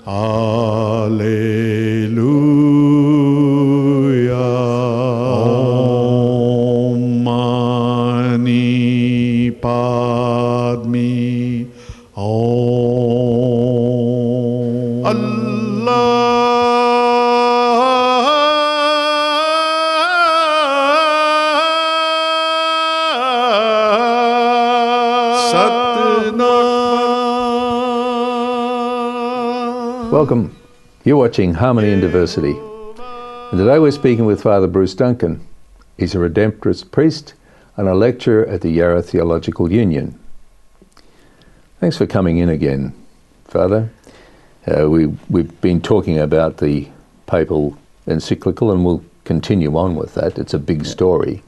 Alleluia. Om Mani Padme Om. Allah Satnam. Welcome. You're watching Harmony and Diversity. And today we're speaking with Fr Bruce Duncan. He's a Redemptorist Priest and a lecturer at the Yarra Theological Union. Thanks for coming in again, Father. We've been talking about the papal encyclical and we'll continue on with that. It's a big story.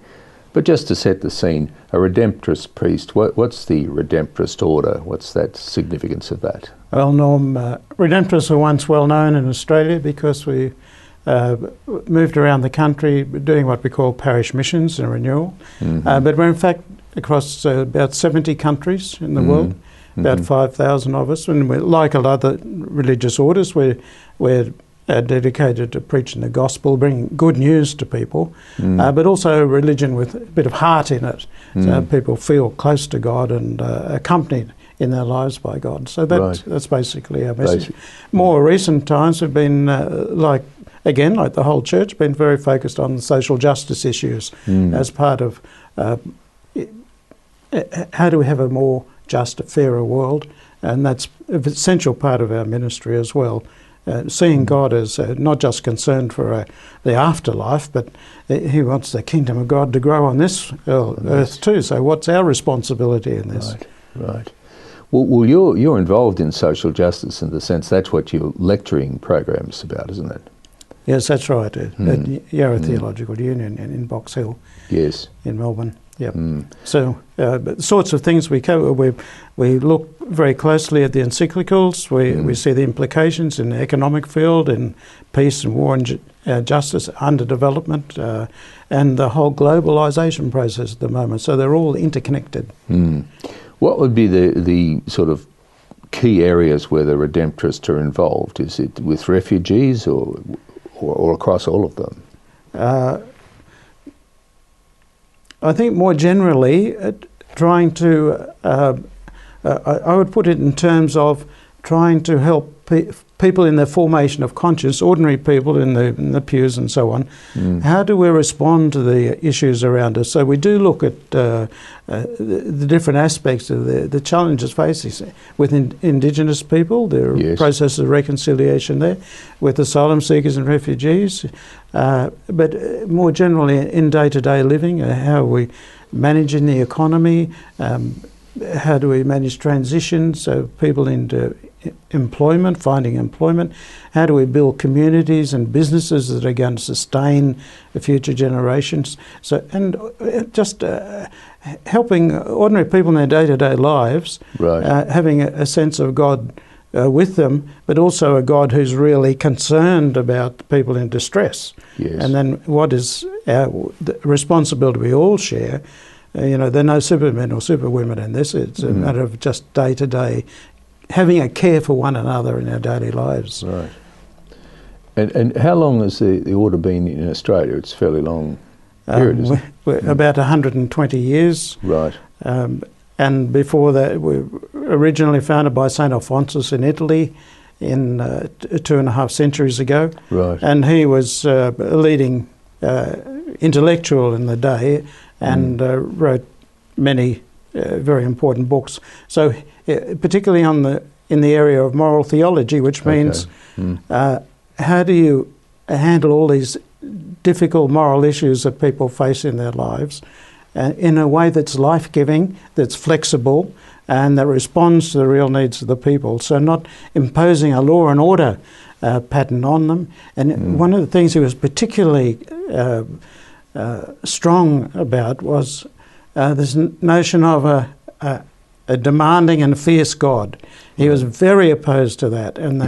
But just to set the scene, a Redemptorist Priest, what's the Redemptorist order? What's that significance of that? Well, Norm, Redemptorists were once well known in Australia because we moved around the country doing what we call parish missions and renewal. Mm-hmm. But we're in fact across about 70 countries in the world, about 5,000 of us. And we're, like a lot of other religious orders, we're dedicated to preaching the gospel, bringing good news to people, but also religion with a bit of heart in it, so people feel close to God and accompanied in their lives by God. So that's basically our message. More recent times have been like the whole church, been very focused on social justice issues as part of how do we have a more just, fairer world, and that's an essential part of our ministry as well. Seeing God as not just concerned for the afterlife, but He wants the kingdom of God to grow on this earth too. So what's our responsibility in this? Right. Well, you're involved in social justice in the sense that's what your lecturing program's about, isn't it? Yes, that's right. At Yarra Theological Union in Box Hill. Yes. In Melbourne. Yep. So the sorts of things we cover, we look very closely at the encyclicals. We see the implications in the economic field, in peace and war and justice, underdevelopment, and the whole globalisation process at the moment. So they're all interconnected. What would be the sort of key areas where the Redemptorists are involved? Is it with refugees or across all of them? I think more generally, trying to, I would put it in terms of trying to help people in their formation of conscience, ordinary people in the pews and so on. How do we respond to the issues around us? So we do look at the different aspects of the challenges facing with Indigenous people, the process of reconciliation there, with asylum seekers and refugees, but more generally in day-to-day living, how are we managing the economy, how do we manage transitions of people into employment, finding employment, how do we build communities and businesses that are going to sustain the future generations, so and just helping ordinary people in their day-to-day lives, having a sense of God with them, but also a God who's really concerned about people in distress. And then what is the responsibility we all share? There are no supermen or superwomen in this. It's a matter of just day-to-day having a care for one another in our daily lives. Right. And how long has the order been in Australia? It's a fairly long period, isn't it? We're about 120 years. Right. And before that, we were originally founded by St. Alphonsus in Italy in 2.5 centuries ago. Right. And he was a leading intellectual in the day and wrote many very important books. So particularly in the area of moral theology, which means how do you handle all these difficult moral issues that people face in their lives in a way that's life-giving, that's flexible, and that responds to the real needs of the people. So not imposing a law and order pattern on them. And one of the things he was particularly strong about was this notion of a demanding and fierce God. He was very opposed to that, and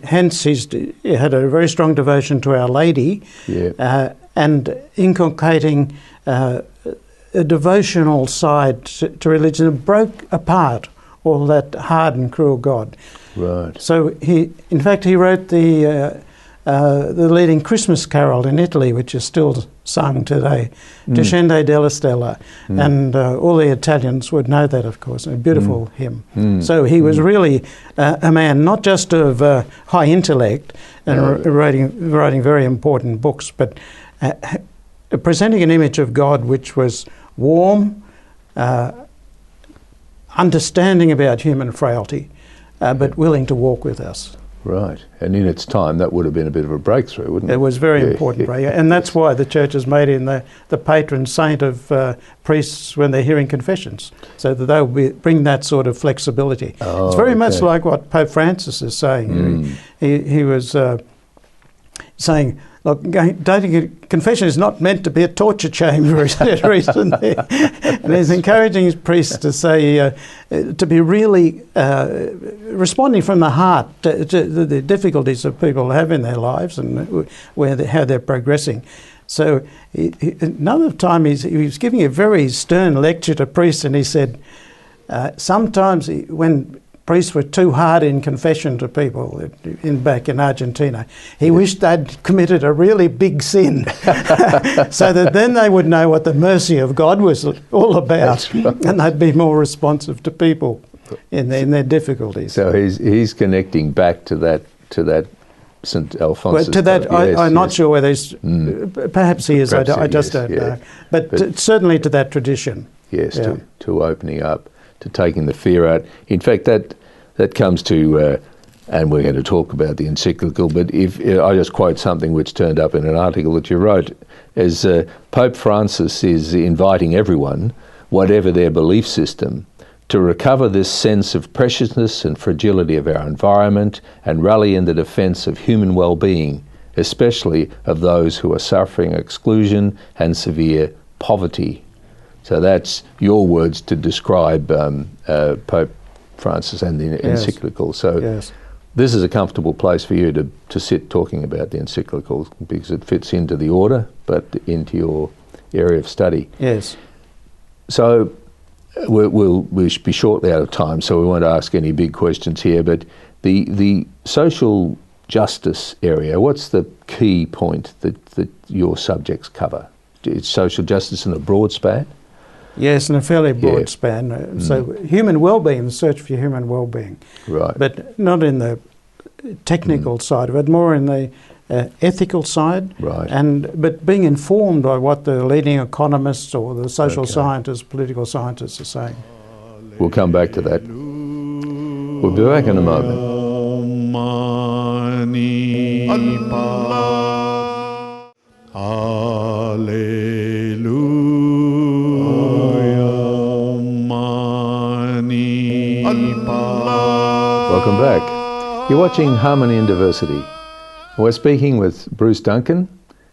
hence he had a very strong devotion to Our Lady, and inculcating a devotional side to religion that broke apart all that hard and cruel God. Right. So in fact, he wrote the leading Christmas carol in Italy, which is still sung today, Descende della Stella, and all the Italians would know that, of course, a beautiful hymn. So he was really a man not just of high intellect and writing very important books, but presenting an image of God which was warm, understanding about human frailty, but willing to walk with us. Right. And in its time, that would have been a bit of a breakthrough, wouldn't it? It was very important, breakthrough. And that's why the church has made him the patron saint of priests when they're hearing confessions, so that they'll bring that sort of flexibility. Oh, it's very much like what Pope Francis is saying. He was saying, look, dating confession is not meant to be a torture chamber, he said recently. And he's encouraging his priests to say, to be really responding from the heart to the difficulties that people have in their lives and how they're progressing. So another time he was giving a very stern lecture to priests, and he said, sometimes when priests were too hard in confession to people back in Argentina, he wished they'd committed a really big sin so that then they would know what the mercy of God was all about, right. And they'd be more responsive to people in their difficulties. So he's connecting back to that St. Alphonsus. Well, to that, yes, I'm not sure whether he's... Perhaps he is, I just don't know. But certainly to that tradition. Yes, yeah. to opening up, to taking the fear out. In fact, that comes to, and we're going to talk about the encyclical, but if I just quote something which turned up in an article that you wrote, as Pope Francis is inviting everyone, whatever their belief system, to recover this sense of preciousness and fragility of our environment and rally in the defence of human well-being, especially of those who are suffering exclusion and severe poverty. So that's your words to describe Pope Francis and the encyclical. So this is a comfortable place for you to sit talking about the encyclical, because it fits into the order, but into your area of study. Yes. So we'll be shortly out of time, so we won't ask any big questions here, but the social justice area, what's the key point that your subjects cover? It's social justice in a broad span? Yes, in a fairly broad span. So human well-being, the search for human well-being. Right. But not in the technical side of it, more in the ethical side. Right. But being informed by what the leading economists or the social scientists, political scientists are saying. We'll come back to that. We'll be back in a moment. Welcome back. You're watching Harmony and Diversity. We're speaking with Bruce Duncan.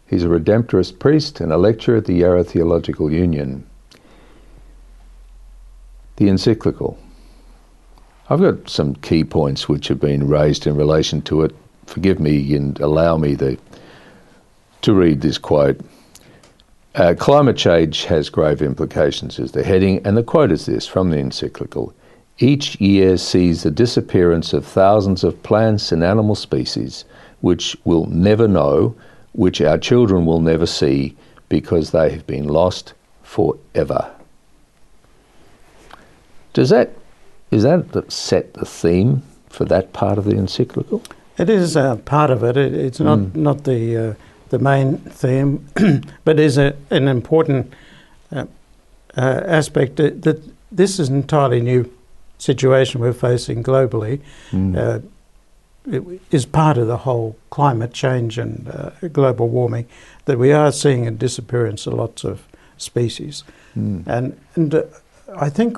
He's a Redemptorist priest and a lecturer at the Yarra Theological Union. The encyclical. I've got some key points which have been raised in relation to it. Forgive me and allow me to read this quote. Climate change has grave implications is the heading, and the quote is this from the encyclical. Each year sees the disappearance of thousands of plants and animal species which we'll never know, which our children will never see, because they have been lost forever. Is that set the theme for that part of the encyclical? It is part of it. It's not the main theme, but is an important aspect that this is an entirely new situation we're facing globally. It is part of the whole climate change and global warming, that we are seeing a disappearance of lots of species. And I think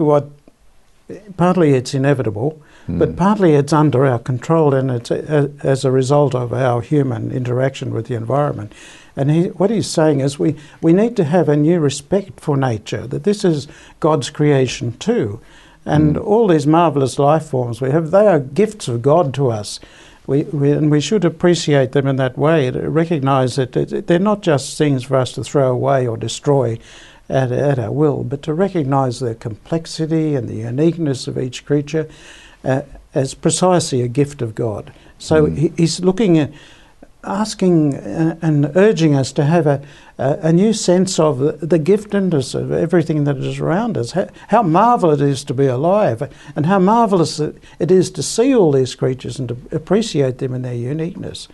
partly it's inevitable, but partly it's under our control, and it's as a result of our human interaction with the environment. And what he's saying is we need to have a new respect for nature, that this is God's creation too. And all these marvellous life forms we have, they are gifts of God to us. And we should appreciate them in that way, to recognise that they're not just things for us to throw away or destroy at our will, but to recognise the complexity and the uniqueness of each creature, as precisely a gift of God. So he's looking at asking and urging us to have a new sense of the giftedness of everything that is around us, how marvellous it is to be alive, and how marvellous it is to see all these creatures and to appreciate them in their uniqueness.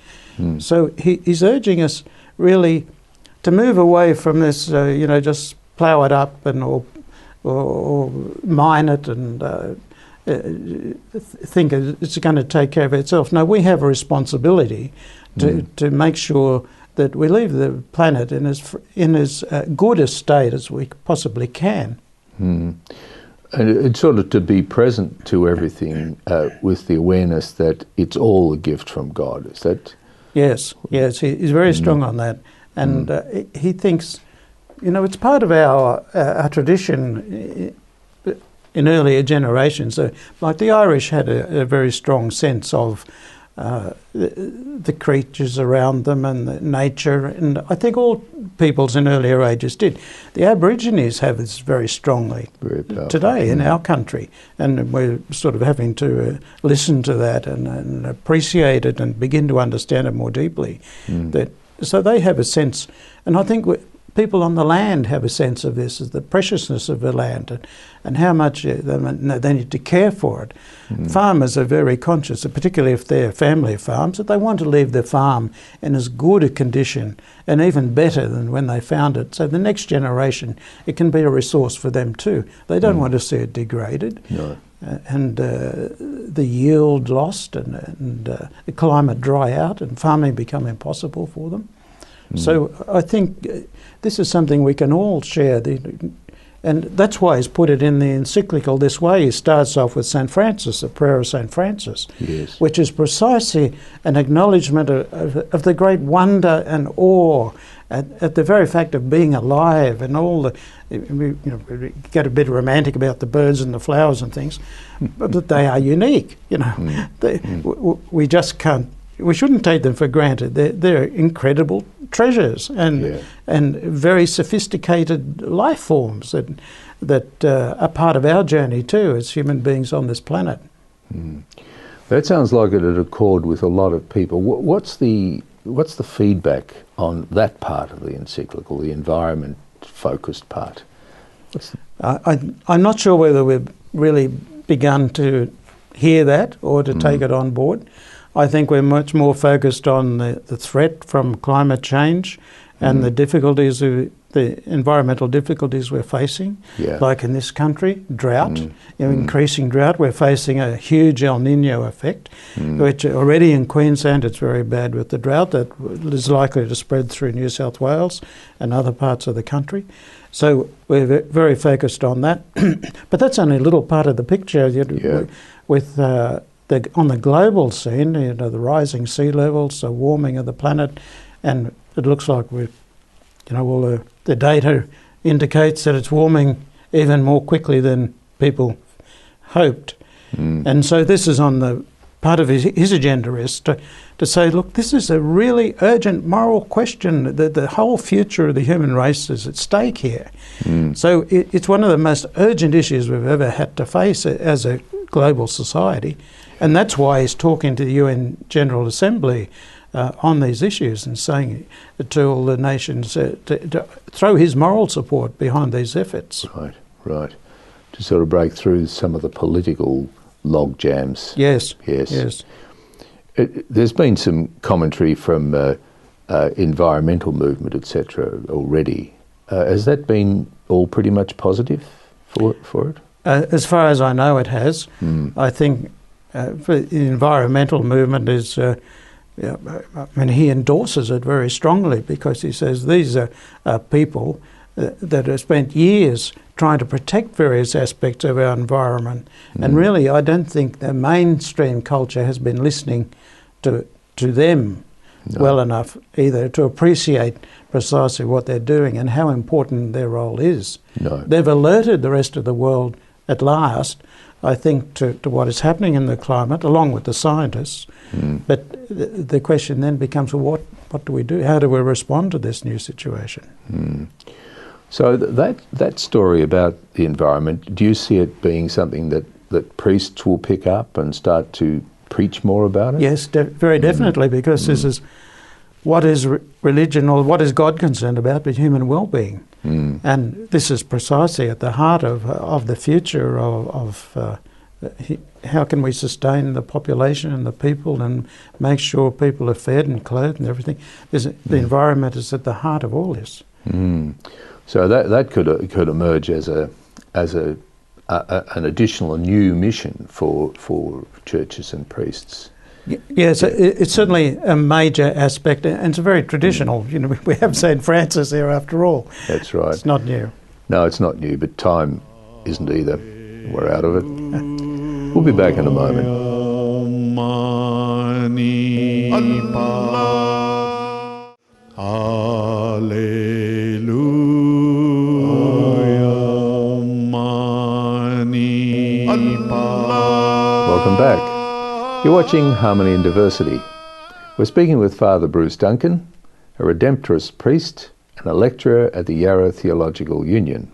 So he's urging us really to move away from this, just plough it up and or mine it and think it's going to take care of itself. No, we have a responsibility to make sure that we leave the planet in as good a state as we possibly can. And it's sort of to be present to everything with the awareness that it's all a gift from God. Is that? Yes, he's very strong on that. And he thinks, it's part of our tradition in earlier generations. So, like the Irish had a very strong sense of the creatures around them and the nature, and I think all peoples in earlier ages did. The Aborigines have this very strongly today in our country, and we're sort of having to listen to that and appreciate it and begin to understand it more deeply. So they have a sense, and I think people on the land have a sense of this, is the preciousness of the land and how much they need to care for it. Farmers are very conscious, particularly if they're family farms, that they want to leave their farm in as good a condition and even better than when they found it. So the next generation, it can be a resource for them too. They don't want to see it degraded. No. And the yield lost and the climate dry out and farming become impossible for them. So I think this is something we can all share. And that's why he's put it in the encyclical this way. He starts off with St. Francis, the prayer of St. Francis, which is precisely an acknowledgement of the great wonder and awe at the very fact of being alive and all the, we get a bit romantic about the birds and the flowers and things, but they are unique. We just can't. We shouldn't take them for granted. They're incredible treasures and very sophisticated life forms that are part of our journey too as human beings on this planet. That sounds like it at accord with a lot of people. What's the feedback on that part of the encyclical, the environment-focused part? I'm not sure whether we've really begun to hear that or to take it on board. I think we're much more focused on the threat from climate change and the difficulties, the environmental difficulties we're facing. Like in this country, drought, increasing drought. We're facing a huge El Nino effect, which already in Queensland it's very bad with the drought that is likely to spread through New South Wales and other parts of the country. So we're very focused on that. But that's only a little part of the picture. With on the global scene, the rising sea levels, the warming of the planet, and it looks like all the data indicates that it's warming even more quickly than people hoped. And so this is on the part of his agenda is to say, look, this is a really urgent moral question. The whole future of the human race is at stake here. So it's one of the most urgent issues we've ever had to face as a global society. And that's why he's talking to the UN General Assembly on these issues and saying to all the nations to throw his moral support behind these efforts. Right. To sort of break through some of the political log jams. Yes. There's been some commentary from environmental movement, etc. already. Has that been all pretty much positive for it? As far as I know, it has. I think for the environmental movement is, he endorses it very strongly because he says these are people that have spent years trying to protect various aspects of our environment. And really, I don't think the mainstream culture has been listening to them well enough either to appreciate precisely what they're doing and how important their role is. They've alerted the rest of the world at last, I think, to what is happening in the climate, along with the scientists. But the question then becomes, well, what do we do? How do we respond to this new situation? So that story about the environment, do you see it being something that that priests will pick up and start to preach more about it? Yes, very definitely, because this is what is religion, or what is God concerned about, but human well-being. And this is precisely at the heart of the future of how can we sustain the population and the people and make sure people are fed and clothed and everything. The environment is at the heart of all this. So that could emerge as an additional new mission for churches and priests. Yes, it's certainly a major aspect, and it's very traditional. You know, we have St. Francis here after all. That's right. It's not new. No, it's not new, but time isn't either. We're out of it. We'll be back in a moment. Welcome back. You're watching Harmony and Diversity. We're speaking with Fr Bruce Duncan, a Redemptorist priest and a lecturer at the Yarra Theological Union.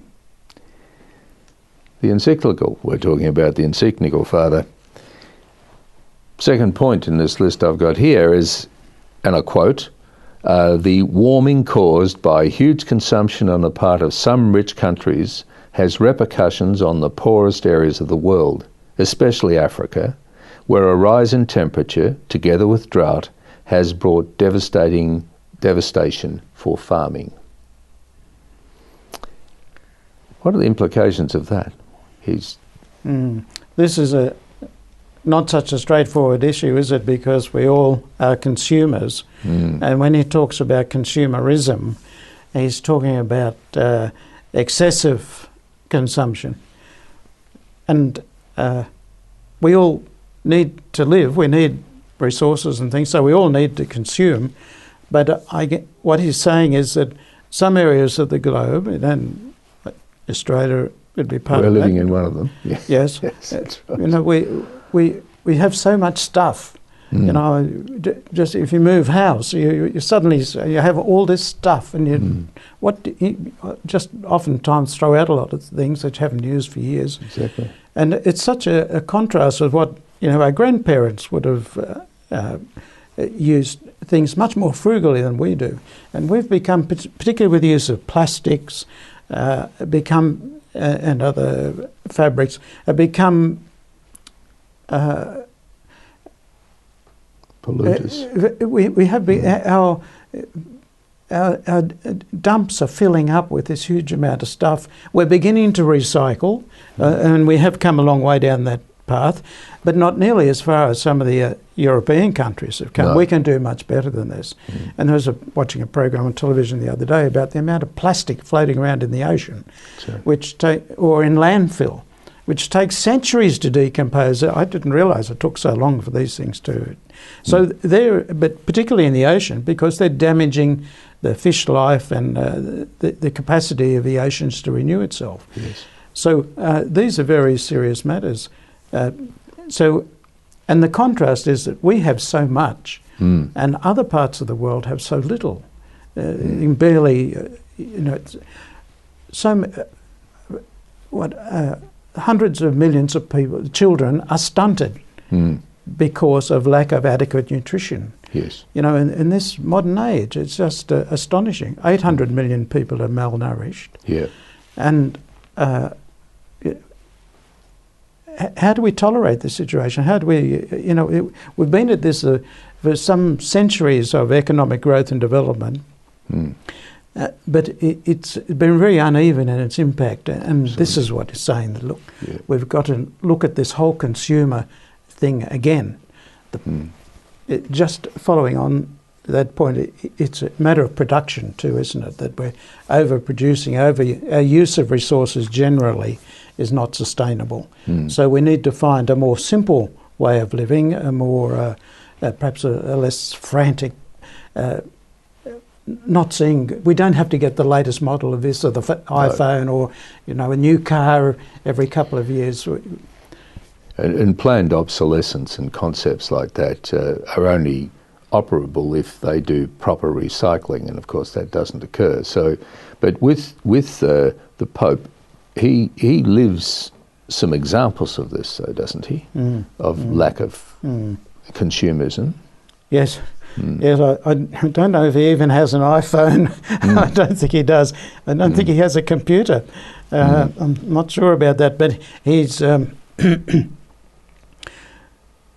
The encyclical, we're talking about the encyclical, Father. Second point in this list I've got here is, and I quote, the warming caused by huge consumption on the part of some rich countries has repercussions on the poorest areas of the world, especially Africa, where a rise in temperature, together with drought, has brought devastation for farming. What are the implications of that? This is not such a straightforward issue, is it? Because we all are consumers. And when he talks about consumerism, he's talking about excessive consumption. And we all need to live. We need resources and things, so we all need to consume. But what he's saying is that some areas of the globe, and Australia would be part of that. We're living in one of them. Yeah. Yes. Yes, that's right. You know, we have so much stuff. You know, just if you move house, you suddenly you have all this stuff, and you just oftentimes throw out a lot of things that you haven't used for years. Exactly. And it's such a contrast with what, you know, our grandparents would have used things much more frugally than we do. And we've become, particularly with the use of plastics, and other fabrics, have become polluters. We have our dumps are filling up with this huge amount of stuff. We're beginning to recycle, and we have come a long way down that path, but not nearly as far as some of the European countries have come. No. We can do much better than this. And I was watching a program on television the other day about the amount of plastic floating around in the ocean, or in landfill, which takes centuries to decompose. I didn't realise it took so long for these things to. So but particularly in the ocean, because they're damaging the fish life and the capacity of the oceans to renew itself. Yes. So these are very serious matters. And the contrast is that we have so much, and other parts of the world have so little. Barely, hundreds of millions of people, children, are stunted because of lack of adequate nutrition. Yes. You know, in this modern age, it's just astonishing. 800 million people are malnourished. Yeah. And how do we tolerate this situation? How do we, we've been at this for some centuries of economic growth and development, but it's been very uneven in its impact. And this is what it's saying, that look, we've got to look at this whole consumer thing again. Just following on that point, it's a matter of production too, isn't it? That we're overproducing, our use of resources generally is not sustainable. So we need to find a more simple way of living, a more, perhaps a less frantic, we don't have to get the latest model of this or the iPhone or, a new car every couple of years. And planned obsolescence and concepts like that are only operable if they do proper recycling, and of course that doesn't occur. So, but with the Pope, he lives some examples of this, though, doesn't he? Of lack of consumerism. Yes. Yes, I don't know if he even has an iPhone. I don't think he does. I don't think he has a computer. I'm not sure about that, but he's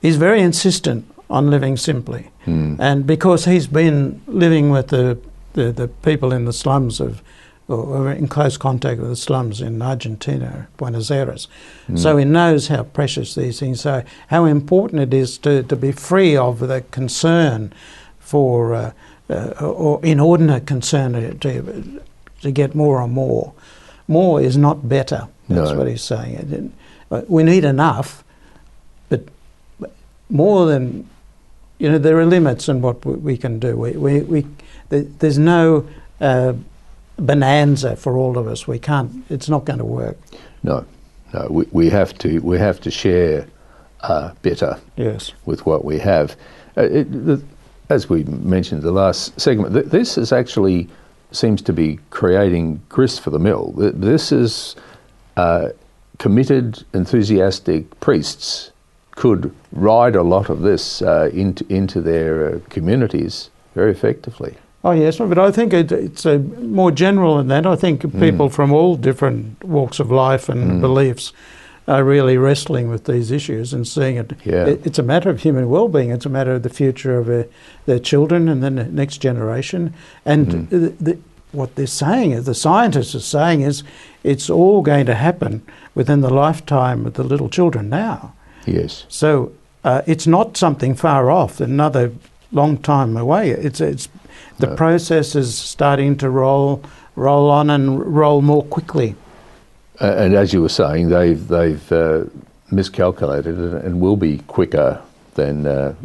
he's very insistent on living simply. And because he's been living with the people in the slums or in close contact with the slums in Argentina, Buenos Aires. So he knows how precious these things are, how important it is to be free of the concern for, or inordinate concern to get more and more. More is not better, that's what he's saying. We need enough, but more than, there are limits in what we can do. There's no bonanza for all of us. We can't. It's not going to work. No. We have to share better. Yes. With what we have. As we mentioned in the last segment, this is actually seems to be creating grist for the mill. This is committed, enthusiastic priests could ride a lot of this into their communities very effectively. Oh yes, but I think it's more general than that. I think people from all different walks of life and beliefs are really wrestling with these issues and seeing it. It's a matter of human well-being. It's a matter of the future of their children and then the next generation. And what they're saying, the scientists are saying, is it's all going to happen within the lifetime of the little children now. Yes. So it's not something far off, another long time away. The process is starting to roll on and roll more quickly. And as you were saying, they've miscalculated it and will be quicker than a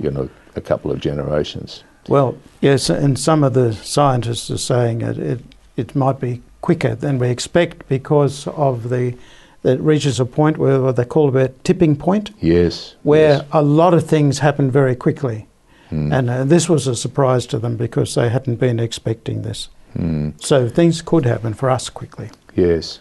couple of generations. Well, yes, and some of the scientists are saying it might be quicker than we expect because of it reaches a point where what they call a tipping point. Yes. Where a lot of things happen very quickly. And this was a surprise to them because they hadn't been expecting this. So things could happen for us quickly. Yes.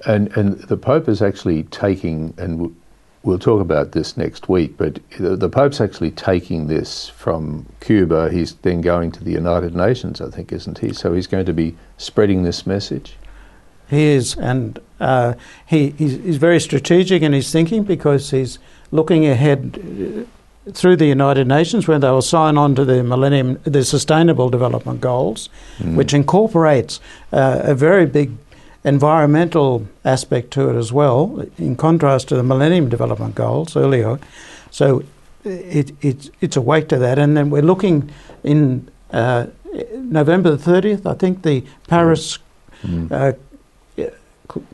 And the Pope is actually taking, and we'll talk about this next week, but the Pope's actually taking this from Cuba. He's then going to the United Nations, I think, isn't he? So he's going to be spreading this message. He is, and he's very strategic in his thinking because he's looking ahead through the United Nations when they will sign on to the Sustainable Development Goals, which incorporates a very big environmental aspect to it as well, in contrast to the Millennium Development Goals earlier. So it's a weight to that. And then we're looking in November the 30th, I think the Paris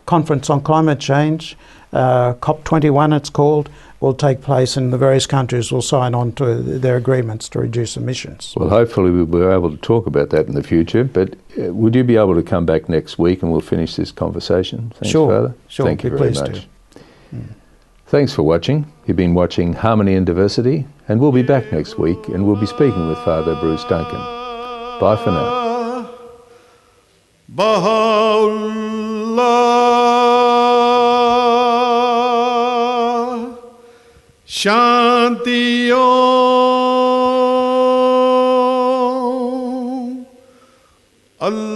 Conference on Climate Change, COP21 it's called, will take place and the various countries will sign on to their agreements to reduce emissions. Well, hopefully we'll be able to talk about that in the future, but would you be able to come back next week and we'll finish this conversation? Thanks, Father. Sure. Thank you very much. Thanks for watching. You've been watching Harmony and Diversity, and we'll be back next week and we'll be speaking with Father Bruce Duncan. Bye for now. Baha'u'llah, Shanti Om, Allahu